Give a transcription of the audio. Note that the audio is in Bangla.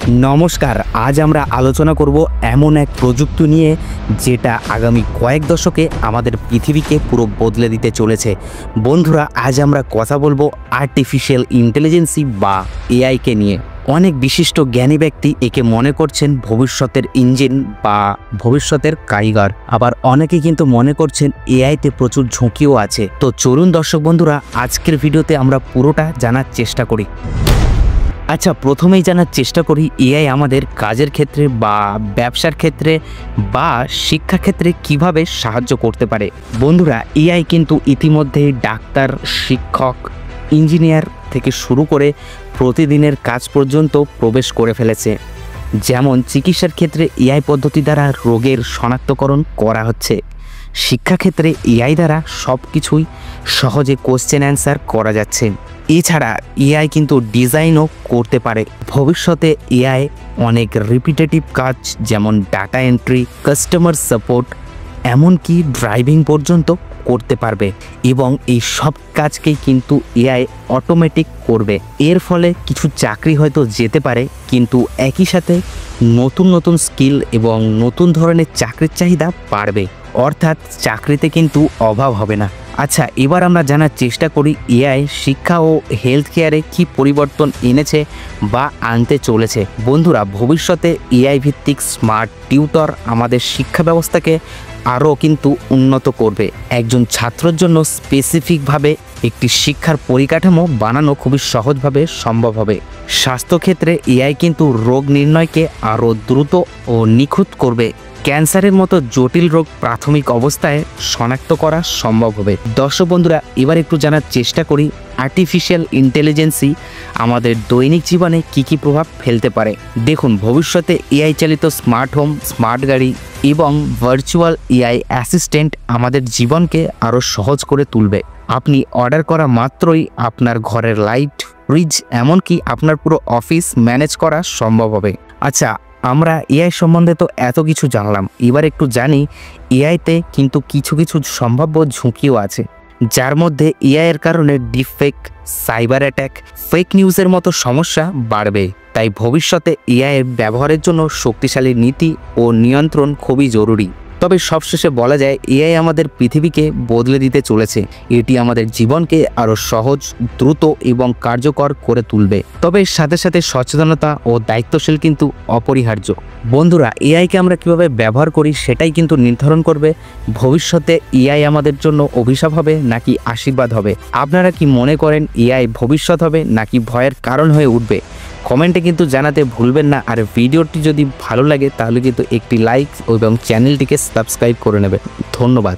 নমস্কার, আজ আমরা আলোচনা করব এমন এক প্রযুক্তি নিয়ে যেটা আগামী কয়েক দশকে আমাদের পৃথিবীকে পুরো বদলে দিতে চলেছে। বন্ধুরা, আজ আমরা কথা বলবো আর্টিফিশিয়াল ইন্টেলিজেন্সি বা এআইকে নিয়ে। অনেক বিশিষ্ট জ্ঞানী ব্যক্তি একে মনে করছেন ভবিষ্যতের ইঞ্জিন বা ভবিষ্যতের কারিগর। আবার অনেকে কিন্তু মনে করছেন এআইতে প্রচুর ঝুঁকিও আছে। তো চলুন দর্শক বন্ধুরা, আজকের ভিডিওতে আমরা পুরোটা জানার চেষ্টা করি। আচ্ছা, প্রথমেই জানার চেষ্টা করি এআই আমাদের কাজের ক্ষেত্রে বা ব্যবসার ক্ষেত্রে বা শিক্ষাক্ষেত্রে কিভাবে সাহায্য করতে পারে। বন্ধুরা, এআই কিন্তু ইতিমধ্যেই ডাক্তার, শিক্ষক, ইঞ্জিনিয়ার থেকে শুরু করে প্রতিদিনের কাজ পর্যন্ত প্রবেশ করে ফেলেছে। যেমন চিকিৎসার ক্ষেত্রে এআই পদ্ধতি দ্বারা রোগের শনাক্তকরণ করা হচ্ছে। শিক্ষাক্ষেত্রে এআই দ্বারা সব কিছুই সহজে কোশ্চেন অ্যান্সার করা যাচ্ছে। এছাড়া এআই কিন্তু ডিজাইনও করতে পারে। ভবিষ্যতে এআই অনেক রিপিটেটিভ কাজ যেমন ডাটা এন্ট্রি, কাস্টমার সাপোর্ট, এমনকি ড্রাইভিং পর্যন্ত করতে পারবে এবং এই সব কাজকেই কিন্তু এআই অটোমেটিক করবে। এর ফলে কিছু চাকরি হয়তো যেতে পারে, কিন্তু একই সাথে নতুন নতুন স্কিল এবং নতুন ধরনের চাকরির চাহিদা বাড়বে। অর্থাৎ চাকরিতে কিন্তু অভাব হবে না। আচ্ছা, এবার আমরা জানার চেষ্টা করি এআই শিক্ষা ও হেলথ কেয়ারে কী পরিবর্তন এনেছে বা আনতে চলেছে। বন্ধুরা, ভবিষ্যতে এআই ভিত্তিক স্মার্ট টিউটর আমাদের শিক্ষা ব্যবস্থাকে আরও কিন্তু উন্নত করবে। একজন ছাত্রের জন্য স্পেসিফিকভাবে একটি শিক্ষার পরিকাঠামো বানানো খুবই সহজভাবে সম্ভব হবে। স্বাস্থ্যক্ষেত্রে এআই কিন্তু রোগ নির্ণয়কে আরও দ্রুত ও নিখুঁত করবে। ক্যান্সারের মতো জটিল রোগ প্রাথমিক অবস্থায় শনাক্ত করা সম্ভব হবে। দর্শক বন্ধুরা, এবার একটু জানার চেষ্টা করি আর্টিফিশিয়াল ইন্টেলিজেন্সি আমাদের দৈনিক জীবনে কী কী প্রভাব ফেলতে পারে। দেখুন, ভবিষ্যতে এআই চালিত স্মার্ট হোম, স্মার্ট গাড়ি এবং ভার্চুয়াল এআই অ্যাসিস্ট্যান্ট আমাদের জীবনকে আরও সহজ করে তুলবে। আপনি অর্ডার করা মাত্রই আপনার ঘরের লাইট, ফ্রিজ, এমনকি আপনার পুরো অফিস ম্যানেজ করা সম্ভব হবে। আচ্ছা, আমরা এআই সম্বন্ধে তো এত কিছু জানলাম, এবার একটু জানি এআইতে কিন্তু কিছু কিছু সম্ভাব্য ঝুঁকিও আছে, যার মধ্যে এআইয়ের কারণে ডিপফেক, সাইবার অ্যাটাক, ফেক নিউজের মতো সমস্যা বাড়বে। তাই ভবিষ্যতে এআইয়ের ব্যবহারের জন্য শক্তিশালী নীতি ও নিয়ন্ত্রণ খুবই জরুরি। তবে সবশেষে বলা যায় এআই আমাদের পৃথিবীকে বদলে দিতে চলেছে। এটি আমাদের জীবনকে আরও সহজ, দ্রুত এবং কার্যকর করে তুলবে। তবে সাথে সাথে সচেতনতা ও দায়িত্বশীল কিন্তু অপরিহার্য। বন্ধুরা, এআইকে আমরা কিভাবে ব্যবহার করি সেটাই কিন্তু নির্ধারণ করবে ভবিষ্যতে এআই আমাদের জন্য অভিশাপ হবে নাকি আশীর্বাদ হবে। আপনারা কি মনে করেন এআই ভবিষ্যৎ হবে নাকি ভয়ের কারণ হয়ে উঠবে? কমেন্টে কিন্তু জানাতে ভুলবেন না। আর ভিডিওটি যদি ভালো লাগে তাহলে কিন্তু একটি লাইক এবং চ্যানেলটিকে সাবস্ক্রাইব করে নেবেন। ধন্যবাদ।